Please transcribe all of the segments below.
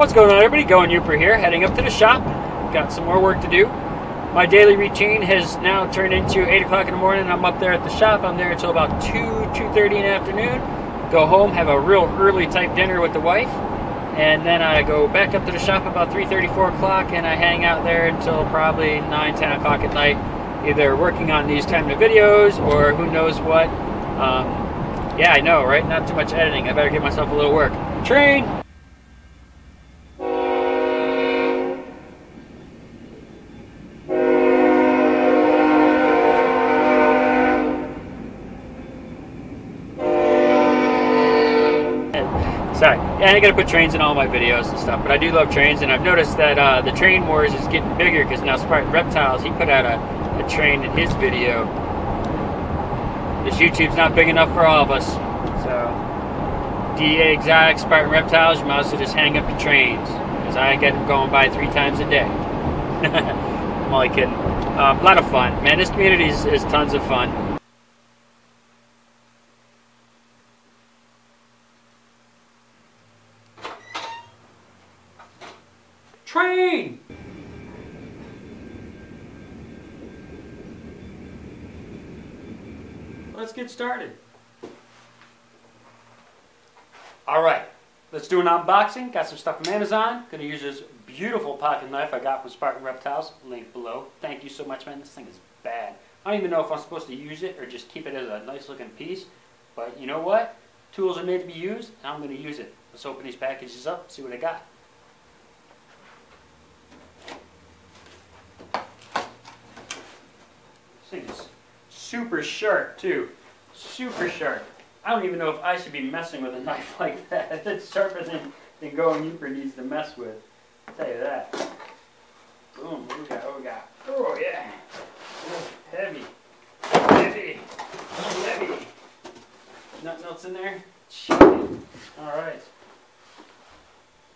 What's going on, everybody? Going Yooper here, heading up to the shop. Got some more work to do. My daily routine has now turned into 8 o'clock in the morning. I'm up there at the shop. I'm there until about 2:30 in the afternoon. Go home, have a real early type dinner with the wife, and then I go back up to the shop about 3:30, 4 o'clock, and I hang out there until probably 9, 10 o'clock at night, either working on these kind of videos or who knows what. Yeah, I know, right? Not too much editing. I better give myself a little work. Train! Sorry. Yeah, I gotta put trains in all my videos and stuff, but I do love trains, and I've noticed that the train wars is getting bigger because now Spartan Reptiles, he put out a train in his video. This YouTube's not big enough for all of us. So, DA Exotic, Spartan Reptiles, you might as well just hang up your trains, because I get them going by 3 times a day. I'm only kidding. A lot of fun. Man, this community is tons of fun. Train! Let's get started. Alright, let's do an unboxing. Got some stuff from Amazon. Gonna use this beautiful pocket knife I got from Spartan Reptiles. Link below. Thank you so much, man. This thing is bad. I don't even know if I'm supposed to use it or just keep it as a nice looking piece. But you know what? Tools are made to be used, and I'm gonna use it. Let's open these packages up, see what I got. This thing is super sharp too. Super sharp. I don't even know if I should be messing with a knife like that. It's sharper than Going Yooper needs to mess with. I'll tell you that. Boom, what we got? What we got? Oh yeah. Oh, heavy. Heavy. Heavy. Nothing else in there? Alright.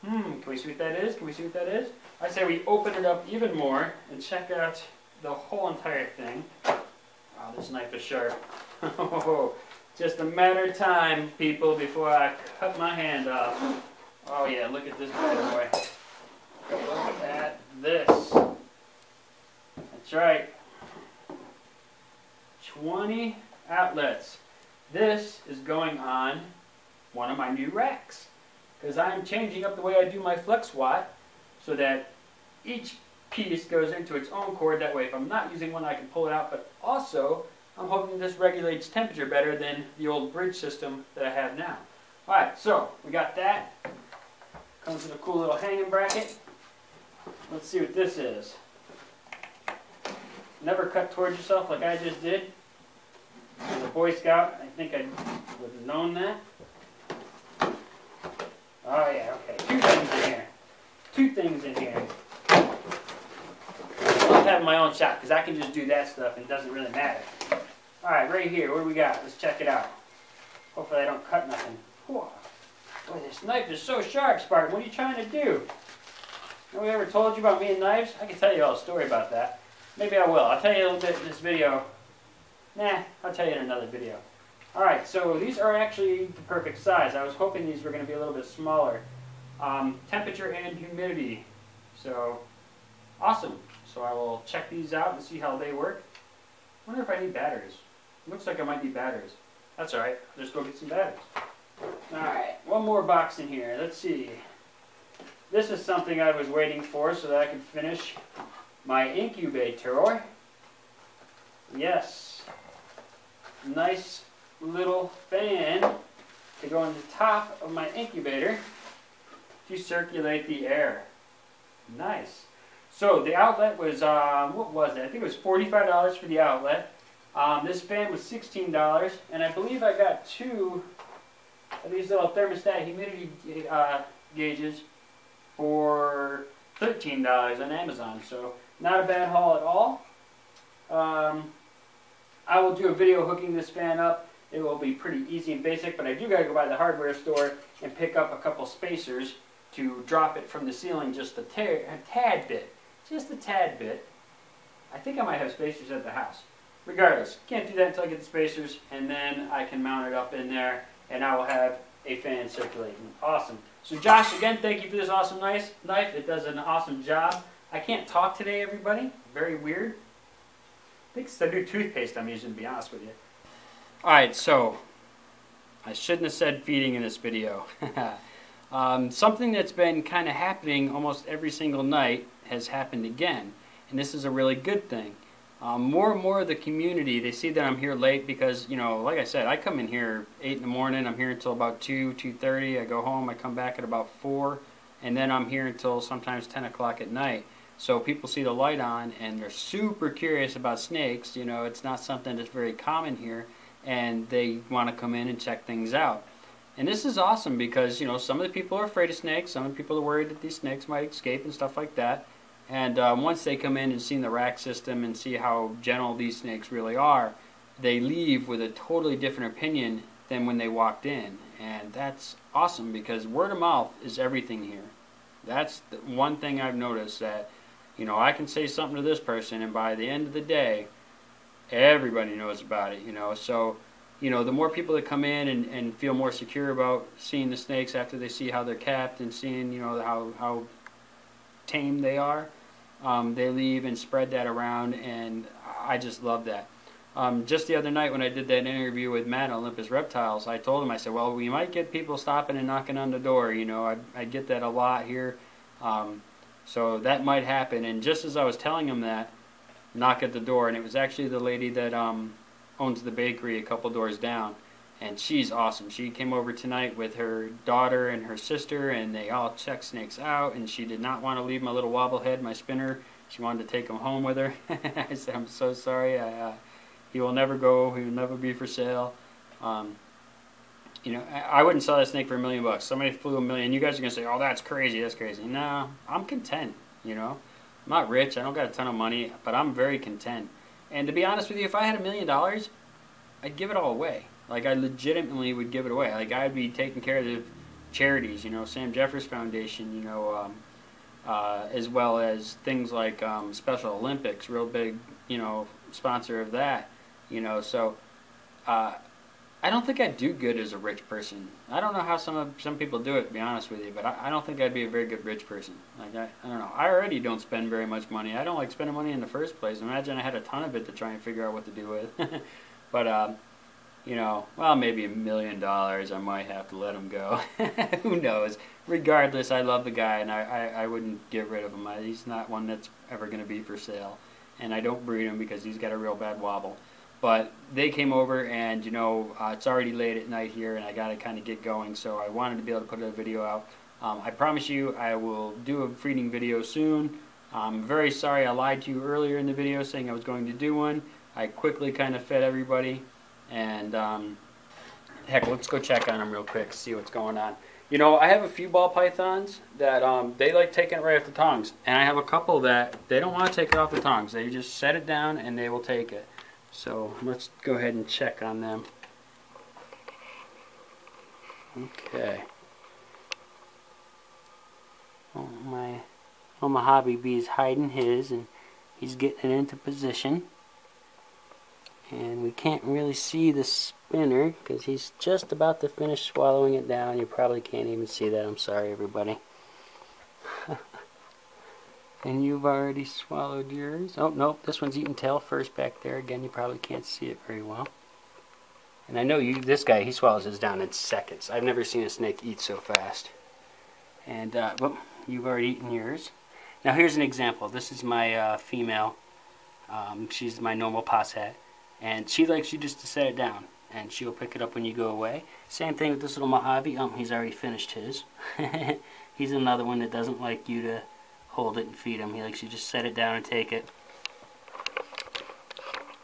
Can we see what that is? Can we see what that is? I say we open it up even more and check out the whole entire thing. Wow, this knife is sharp. Just a matter of time, people, before I cut my hand off. Oh yeah, look at this bad boy. Look at this. That's right. 20 outlets. This is going on one of my new racks, because I'm changing up the way I do my flex watt so that each piece goes into its own cord. That way, if I'm not using one, I can pull it out. But also, I'm hoping this regulates temperature better than the old bridge system that I have now. Alright, so we got that. Comes with a cool little hanging bracket. Let's see what this is. Never cut towards yourself like I just did. As a Boy Scout, I think I would have known that. Oh yeah, okay. 2 things in here. 2 things in here. I love having my own shop because I can just do that stuff and it doesn't really matter. Alright, right here, what do we got? Let's check it out. Hopefully I don't cut nothing. Whew. Boy, this knife is so sharp, Spartan. What are you trying to do? Nobody ever told you about me and knives? I can tell you all a story about that. Maybe I will. I'll tell you a little bit in this video. Nah, I'll tell you in another video. Alright, so these are actually the perfect size. I was hoping these were going to be a little bit smaller. Temperature and humidity. So, awesome. So I will check these out and see how they work. I wonder if I need batteries. Looks like I might need batteries. That's alright. I'll just go get some batteries. Alright, one more box in here. Let's see. This is something I was waiting for so that I can finish my incubator. Yes. Nice little fan to go on the top of my incubator to circulate the air. Nice. So the outlet was, what was it? I think it was $45 for the outlet. This fan was $16, and I believe I got 2 of these little thermostat humidity gauges for $13 on Amazon. So not a bad haul at all. I will do a video hooking this fan up. It will be pretty easy and basic, but I do gotta go by the hardware store and pick up a couple spacers to drop it from the ceiling just a tad bit. Just a tad bit. I think I might have spacers at the house. Regardless, can't do that until I get the spacers, and then I can mount it up in there, and I will have a fan circulating. Awesome. So Josh, again, thank you for this awesome knife. It does an awesome job. I can't talk today, everybody. Very weird. I think it's the new toothpaste I'm using, to be honest with you. Alright, so I shouldn't have said feeding in this video. Something that's been kind of happening almost every single night has happened again. And this is a really good thing. More and more of the community, they see that I'm here late because, you know, like I said, I come in here 8 in the morning. I'm here until about 2, 2:30. I go home. I come back at about 4. And then I'm here until sometimes 10 o'clock at night. So people see the light on and they're super curious about snakes. You know, it's not something that's very common here. And they want to come in and check things out. And this is awesome because, you know, some of the people are afraid of snakes. Some of the people are worried that these snakes might escape and stuff like that. And once they come in and see the rack system and see how gentle these snakes really are, they leave with a totally different opinion than when they walked in. And that's awesome because word of mouth is everything here. That's the one thing I've noticed, that, you know, I can say something to this person and by the end of the day, everybody knows about it, you know. So, you know, the more people that come in and feel more secure about seeing the snakes after they see how they're kept and seeing, you know, how tame they are, they leave and spread that around, and I just love that. Just the other night when I did that interview with Matt at Olympus Reptiles, I told him, I said, well, we might get people stopping and knocking on the door, you know, I get that a lot here, so that might happen. And just as I was telling him that, knock at the door, and it was actually the lady that owns the bakery a couple doors down, and she's awesome. She came over tonight with her daughter and her sister, and they all checked snakes out, and she did not want to leave my little wobblehead, my spinner. She wanted to take him home with her. I said, I'm so sorry. He will never go. He will never be for sale. You know, I wouldn't sell that snake for $1 million. Somebody flew $1 million. You guys are going to say, oh, that's crazy, that's crazy. No, I'm content, you know. I'm not rich. I don't got a ton of money, but I'm very content. And to be honest with you, if I had $1 million, I'd give it all away. Like, I legitimately would give it away. Like, I'd be taking care of the charities, you know, Sam Jeffers Foundation, you know, as well as things like Special Olympics, real big, you know, sponsor of that, you know. So I don't think I'd do good as a rich person. I don't know how some people do it, to be honest with you, but I don't think I'd be a very good rich person. Like, I don't know. I already don't spend very much money. I don't like spending money in the first place. Imagine I had a ton of it to try and figure out what to do with. But, you know, well, maybe $1 million, I might have to let him go. Who knows? Regardless, I love the guy, and I wouldn't get rid of him. He's not one that's ever going to be for sale. And I don't breed him because he's got a real bad wobble. But they came over, and, you know, it's already late at night here, and I got to kind of get going, so I wanted to be able to put a video out. I promise you I will do a feeding video soon. I'm very sorry I lied to you earlier in the video saying I was going to do one. I quickly kind of fed everybody, and heck, let's go check on them real quick, see what's going on. You know, I have a few ball pythons that they like taking it right off the tongs, and I have a couple that they don't want to take it off the tongs. They just set it down and they will take it. So let's go ahead and check on them. Okay. Oh, my hobby bee's hiding his, and he's getting it into position. And we can't really see the spinner because he's just about to finish swallowing it down. You probably can't even see that. I'm sorry, everybody. And you've already swallowed yours. Oh, nope, this one's eating tail first back there. Again, you probably can't see it very well. And I know this guy, he swallows his down in seconds. I've never seen a snake eat so fast. And, well, you've already eaten yours. Now, here's an example. This is my female. She's my normal posset. And she likes you just to set it down. And she'll pick it up when you go away. Same thing with this little Mojave. He's already finished his. He's another one that doesn't like you to hold it and feed him. He likes you just set it down and take it.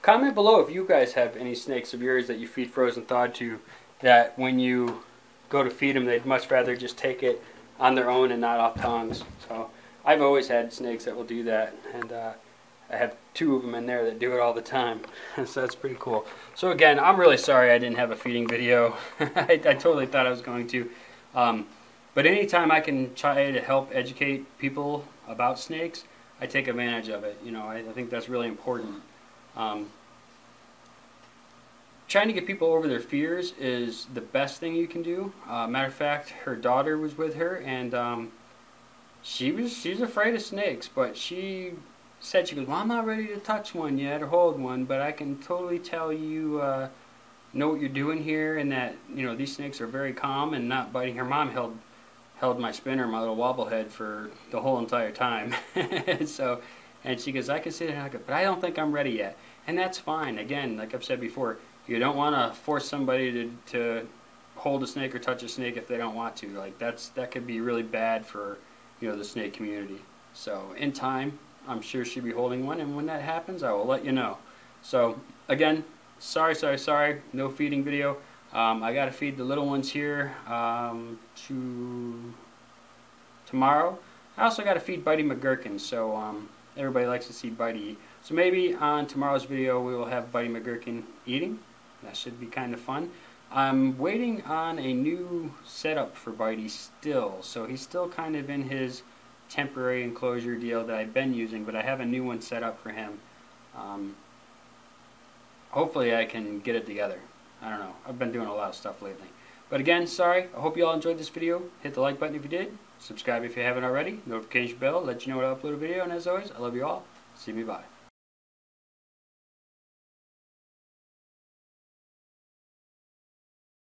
Comment below if you guys have any snakes of yours that you feed frozen thawed to, that when you go to feed them, they'd much rather just take it on their own and not off tongs. So I've always had snakes that will do that, and I have 2 of them in there that do it all the time. So that's pretty cool. So again, I'm really sorry I didn't have a feeding video. I totally thought I was going to. But anytime I can try to help educate people about snakes, I take advantage of it. You know, I think that's really important. trying to get people over their fears is the best thing you can do. Matter of fact, her daughter was with her, and she's afraid of snakes, but she said, she goes, well, I'm not ready to touch one yet or hold one, but I can totally tell you know what you're doing here, and that, you know, these snakes are very calm and not biting. Her mom held my spinner, my little wobble head, for the whole entire time. So, and she goes, I can sit there, and I go, but I don't think I'm ready yet. And that's fine. Again, like I've said before, you don't want to force somebody to hold a snake or touch a snake if they don't want to. Like, that could be really bad for, you know, the snake community. So in time, I'm sure she'll be holding one, and when that happens, I will let you know. So again, sorry, no feeding video. I got to feed the little ones here tomorrow. I also got to feed Bitey McGurkin, so everybody likes to see Bitey eat. So maybe on tomorrow's video we will have Bitey McGurkin eating. That should be kind of fun. I'm waiting on a new setup for Bitey still, so he's still kind of in his temporary enclosure deal that I've been using, but I have a new one set up for him. Hopefully I can get it together. I don't know. I've been doing a lot of stuff lately. But again, sorry. I hope you all enjoyed this video. Hit the like button if you did. Subscribe if you haven't already. Notification bell. Let you know when I upload a video. And as always, I love you all. See me. Bye.